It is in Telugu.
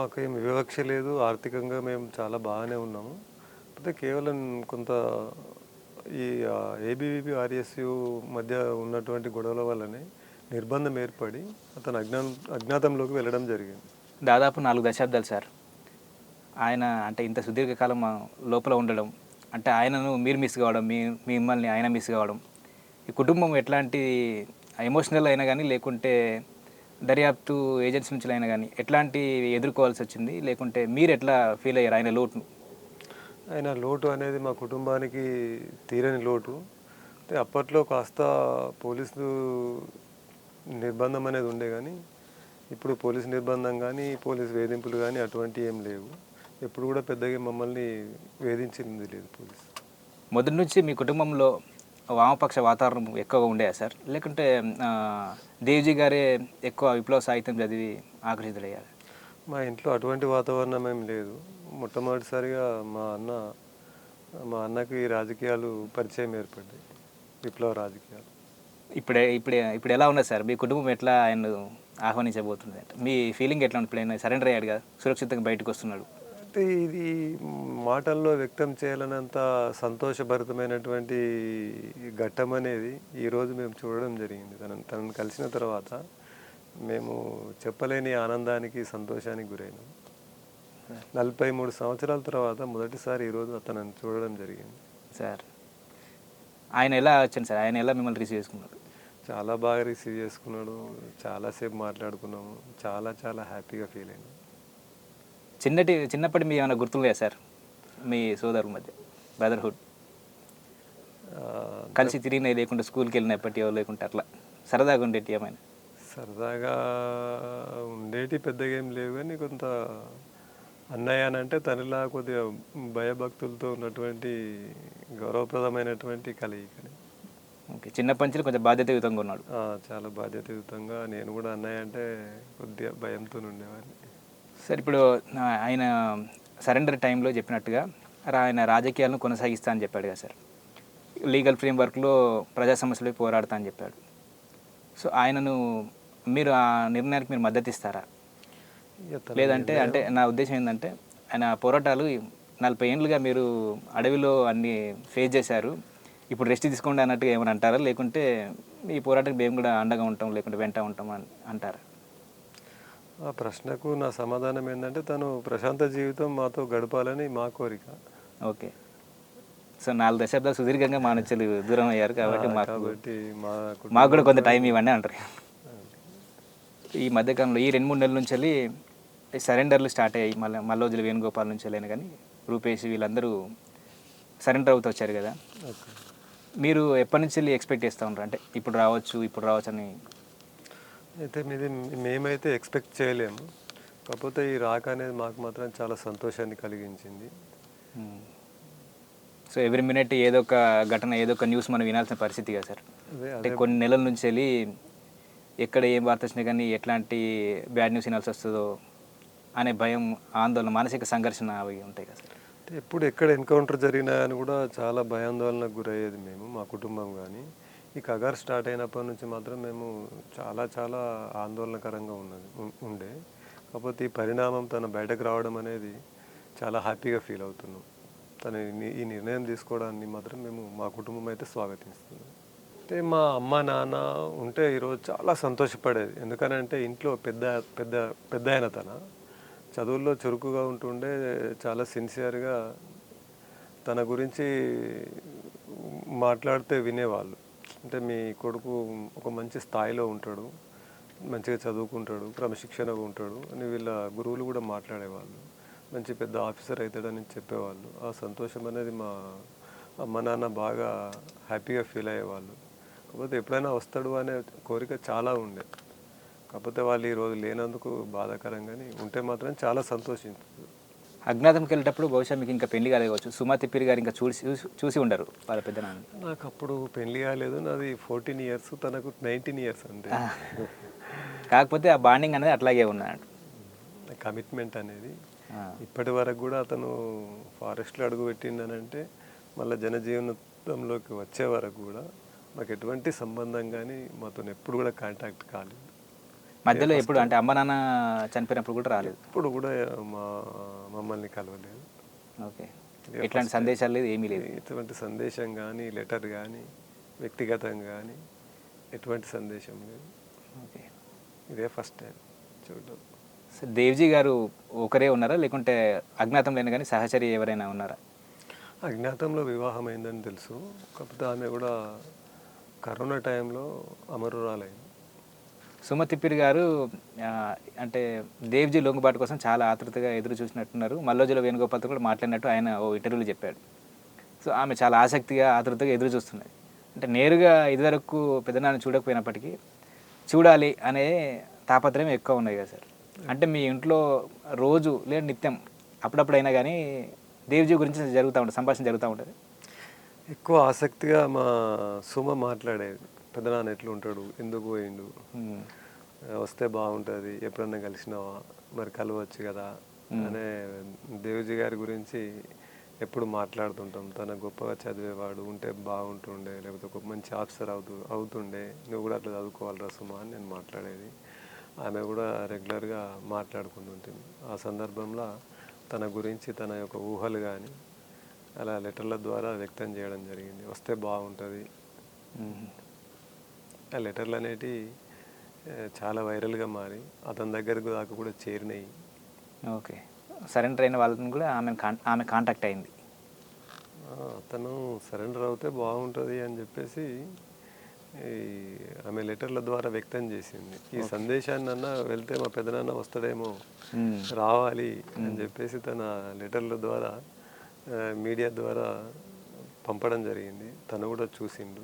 మాకేం వివక్ష లేదు. ఆర్థికంగా మేము చాలా బాగానే ఉన్నాము. కాకపోతే కేవలం కొంత ఈ ఏబీవీపీ, ఆర్ఎస్యు మధ్య ఉన్నటువంటి గొడవల వల్లనే నిర్బంధం ఏర్పడి అతను అజ్ఞాతంలోకి వెళ్ళడం జరిగింది. దాదాపు 4 దశాబ్దాలు సార్. ఆయన అంటే ఇంత సుదీర్ఘకాలం లోపల ఉండడం, అంటే ఆయనను మీరు మిస్ కావడం, మిమ్మల్ని ఆయన మిస్ కావడం. ఈ కుటుంబం ఎట్లాంటి ఎమోషనల్ అయినా గానీ, లేకుంటే దర్యాప్తు ఏజెన్సీ నుంచి అయినా గానీ, ఎట్లాంటివి ఎదుర్కోవాల్సొచ్చింది? లేకుంటే మీరెట్లా ఫీల్ అయ్యారు ఆయన లోటును? ఆయన లోటు అనేది మా కుటుంబానికి తీరని లోటు. అంటే అప్పట్లో కాస్త పోలీసు నిర్బంధం అనేది ఉండే గానీ, ఇప్పుడు పోలీసు నిర్బంధం గానీ, పోలీసు వేధింపులు గానీ అటువంటివి ఏం లేవు. ఎప్పుడు కూడా పెద్దగా మమ్మల్ని వేధించింది లేదు పోలీసు. మొదటి నుంచి మీ కుటుంబంలో వామపక్ష వాతావరణం ఎక్కువగా ఉండేదా సార్? లేకుంటే దేవ్‌జీ గారే ఎక్కువ విప్లవ సాహిత్యం చదివి ఆకర్షితులయ్యారా? మా ఇంట్లో అటువంటి వాతావరణం ఏం లేదు. మొట్టమొదటిసారిగా మా అన్నకి రాజకీయాలు పరిచయం ఏర్పడ్డాయి. విప్లవ రాజకీయాలు. ఇప్పుడు ఎలా ఉన్నది సార్? మీ కుటుంబం ఎట్లా ఆయన్ను ఆహ్వానించబోతుంది అంటే? మీ ఫీలింగ్ ఎట్లా ఉంది? ఇప్పుడు ఆయన సరెండర్ అయ్యాడు కదా! సురక్షితంగా బయటకొస్తున్నాడు. అంటే ఇది మాటల్లో వ్యక్తం చేయలేనంత సంతోషభరితమైనటువంటి ఘట్టం అనేది ఈరోజు మేము చూడడం జరిగింది. తనను కలిసిన తర్వాత మేము చెప్పలేని ఆనందానికి, సంతోషానికి గురైనాం. 43 సంవత్సరాల తర్వాత మొదటిసారి ఈరోజు అతనిని చూడడం జరిగింది. సార్ ఆయన ఎలా వచ్చాను సార్? ఆయన ఎలా మిమ్మల్ని రిసీవ్ చేసుకున్నారు? చాలా బాగా రిసీవ్ చేసుకున్నాడు. చాలాసేపు మాట్లాడుకున్నాము. చాలా చాలా హ్యాపీగా ఫీల్ అయినాం. చిన్నప్పటి మీ ఏమైనా గుర్తున్నాయా సార్? మీ సోదరుల మధ్య బ్రదర్‌హుడ్ కలిసి తిరిగినవి, లేకుంటే స్కూల్‌కి వెళ్ళినప్పటివో, లేకుంటే అట్లా సరదాగా ఉండేటివి ఏమైనా? సరదాగా ఉండేటి పెద్దగా ఏం లేవు కానీ కొంత అన్నయ్య అని అంటే తనలా కొద్దిగా భయభక్తులతో ఉన్నటువంటి గౌరవప్రదమైనటువంటి కలయికని. ఓకే. చిన్నప్పటి నుంచి కొంచెం బాధ్యతాయుతంగా ఉన్నాడు. చాలా బాధ్యతాయుతంగా. నేను కూడా అన్నయ్య అంటే కొద్దిగా భయంతో ఉండేవాడిని. సార్ ఇప్పుడు ఆయన సరెండర్ టైంలో చెప్పినట్టుగా ఆయన రాజకీయాలను కొనసాగిస్తా అని చెప్పాడు కదా సార్. లీగల్ ఫ్రేమ్వర్క్లో ప్రజా సమస్యలపై పోరాడతా అని చెప్పాడు. సో ఆయనను మీరు ఆ నిర్ణయానికి మీరు మద్దతు ఇస్తారా? లేదంటే అంటే నా ఉద్దేశం ఏంటంటే ఆయన పోరాటాలు 40 ఏళ్ళుగా మీరు అడవిలో అన్ని ఫేస్ చేశారు. ఇప్పుడు రెస్ట్ తీసుకోండి అన్నట్టుగా ఏమైనా అంటారా? లేకుంటే ఈ పోరాటానికి మేము కూడా అండగా ఉంటాం, లేకుంటే వెంట ఉంటాం అని అంటారా? ఆ ప్రశ్నకు నా సమాధానం ఏంటంటే తను ప్రశాంత జీవితం మాతో గడపాలని మా కోరిక. ఓకే. సో 4 దశాబ్దాలు సుదీర్ఘంగా మా నుంచి దూరం అయ్యారు కాబట్టి మాకు కూడా కొంత టైం ఇవ్వండి అంటారు. ఈ మధ్యకాలంలో ఈ 2-3 నెలల నుంచి వెళ్ళి సరెండర్లు స్టార్ట్ అయ్యాయి. మల్లోజుల వేణుగోపాల్ నుంచి వెళ్ళిన కానీ రూపేష్ వీళ్ళందరూ సరెండర్ అవుతూ వచ్చారు కదా. మీరు ఎప్పటి నుంచి వెళ్ళి ఎక్స్పెక్ట్ చేస్తూ ఉంటారు? అంటే ఇప్పుడు రావచ్చు అని. అయితే మేమైతే ఎక్స్పెక్ట్ చేయలేము. కాకపోతే ఈ రాక అనేది మాకు మాత్రం చాలా సంతోషాన్ని కలిగించింది. సో ఎవ్రీ మినిట్ ఏదో ఒక ఘటన, ఏదో ఒక న్యూస్ మనం వినాల్సిన పరిస్థితి కదా సార్. అంటే కొన్ని నెలల నుంచి వెళ్ళి ఎక్కడ ఏం వార్త వచ్చినా కానీ ఎట్లాంటి బ్యాడ్ న్యూస్ వినాల్సి వస్తుందో అనే భయం, ఆందోళన, మానసిక సంఘర్షణ అవి ఉంటాయి కదా సార్. అంటే ఎప్పుడు ఎక్కడ ఎన్కౌంటర్ జరిగినా అని కూడా చాలా భయాందోళనకు గురయ్యేది మేము, మా కుటుంబం కానీ. ఈ కగార్ స్టార్ట్ అయినప్పటి నుంచి మాత్రం మేము చాలా చాలా ఆందోళనకరంగా ఉండే. కాకపోతే ఈ పరిణామం తను బయటకు రావడం అనేది చాలా హ్యాపీగా ఫీల్ అవుతున్నాం. తను ఈ నిర్ణయం తీసుకోవడాన్ని మాత్రం మా కుటుంబం అయితే స్వాగతిస్తున్నాం. అంటే మా అమ్మ నాన్న ఉంటే ఈరోజు చాలా సంతోషపడేది. ఎందుకనంటే ఇంట్లో పెద్ద ఆయన చదువుల్లో చురుకుగా ఉంటుండే, చాలా సిన్సియర్గా తన గురించి మాట్లాడితే వినేవాళ్ళు. అంటే మీ కొడుకు ఒక మంచి స్థాయిలో ఉంటాడు, మంచిగా చదువుకుంటాడు, క్రమశిక్షణగా ఉంటాడు అని వీళ్ళ గురువులు కూడా మాట్లాడేవాళ్ళు. మంచి పెద్ద ఆఫీసర్ అవుతాడని చెప్పేవాళ్ళు. ఆ సంతోషం అనేది మా అమ్మ నాన్న బాగా హ్యాపీగా ఫీల్ అయ్యేవాళ్ళు. కాకపోతే ఎప్పుడైనా వస్తాడు అనే కోరిక చాలా ఉండే. కాకపోతే వాళ్ళు ఈరోజు లేనందుకు బాధాకరంగాని, ఉంటే మాత్రం చాలా సంతోషించారు. అజ్ఞాతంకి వెళ్ళేటప్పుడు బహుశా మీకు ఇంకా పెళ్లి కాలేవచ్చు. సుమా తిప్పిరి గారు ఇంకా చూసి ఉండరు వాళ్ళ పెద్దనాన్న. నాకు అప్పుడు పెళ్లి కాలేదు. నాది 14 ఇయర్స్, తనకు 19 ఇయర్స్ అంతే. కాకపోతే ఆ బాండింగ్ అనేది అట్లాగే ఉన్నాడు. కమిట్మెంట్ అనేది ఇప్పటి వరకు కూడా అతను ఫారెస్ట్లో అడుగు పెట్టిండనంటే మళ్ళీ జనజీవనంలోకి వచ్చే వరకు కూడా మాకు ఎటువంటి సంబంధం కానీ మాతో ఎప్పుడు కూడా కాంటాక్ట్ కాలేదు. మధ్యలో ఎప్పుడు అంటే అమ్మ నాన్న చనిపోయినప్పుడు కూడా రాలేదు. ఇప్పుడు కూడా మా మమ్మల్ని కలవలేదు. ఓకే. ఎట్లాంటి సందేశాలు లేదు, ఏమీ లేదు. ఎటువంటి సందేశం కానీ, లెటర్ కానీ, వ్యక్తిగతంగా కానీ ఎటువంటి సందేశం లేదు. ఓకే. ఇదే ఫస్ట్ టైం చూడడం. సో దేవ్జీ గారు ఒకరే ఉన్నారా, లేకుంటే అజ్ఞాతంలో కానీ సహచరి ఎవరైనా ఉన్నారా? అజ్ఞాతంలో వివాహం అయిందని తెలుసు. కాకపోతే ఆమె కూడా కరోనా టైంలో అమరురాలైంది. సుమతిప్పిరి గారు అంటే దేవ్జీ లొంగుబాటు కోసం చాలా ఆతృతగా ఎదురు చూసినట్టున్నారు. మల్లోజుల వేణుగోపాల్తో కూడా మాట్లాడినట్టు ఆయన ఓ ఇంటర్వ్యూలో చెప్పాడు. సో ఆమె చాలా ఆసక్తిగా ఆతృతగా ఎదురు చూస్తున్నది. అంటే నేరుగా ఇదివరకు పెద్దనాన్న చూడకపోయినప్పటికీ చూడాలి అనే తాపత్రయం ఎక్కువ ఉన్నది కదా సార్. అంటే మీ ఇంట్లో రోజు లేదా నిత్యం అప్పుడప్పుడైనా కానీ దేవ్జీ గురించి జరుగుతూ ఉంటుంది, సంభాషణ జరుగుతూ ఉంటుంది. ఎక్కువ ఆసక్తిగా మా సుమ మాట్లాడేది. పెద్దనాన్న ఎట్లా ఉంటాడు, ఎందుకు పోయిండు, వస్తే బాగుంటుంది, ఎప్పుడన్నా కలిసినావా, మరి కలవచ్చు కదా అనే దేవ్జీ గారి గురించి ఎప్పుడు మాట్లాడుతుంటాం. తన గొప్పగా చదివేవాడు, ఉంటే బాగుంటుండే, లేకపోతే ఒక మంచి ఆఫీసర్ అవుతుండే, నువ్వు కూడా అట్లా చదువుకోవాలి సుమా అని నేను మాట్లాడేది. ఆమె కూడా రెగ్యులర్గా మాట్లాడుకుంటుంటుంది. ఆ సందర్భంలో తన గురించి తన యొక్క ఊహలు కానీ అలా లెటర్ల ద్వారా వ్యక్తం చేయడం జరిగింది. వస్తే బాగుంటుంది. ఆ లెటర్లు అనేటివి చాలా వైరల్గా మారి అతని దగ్గరకు దాకా కూడా చేరినాయి. ఓకే. సరెండర్ అయిన వాళ్ళని కూడా ఆమె కాంటాక్ట్ అయింది. అతను సరెండర్ అవుతే బాగుంటుంది అని చెప్పేసి ఆమె లెటర్ల ద్వారా వ్యక్తం చేసింది. ఈ సందేశాన్ని అన్న వెళ్తే మా పెద్దనాన్న వస్తాడేమో, రావాలి అని చెప్పేసి తన లెటర్ల ద్వారా మీడియా ద్వారా పంపడం జరిగింది. తను కూడా చూసిండు.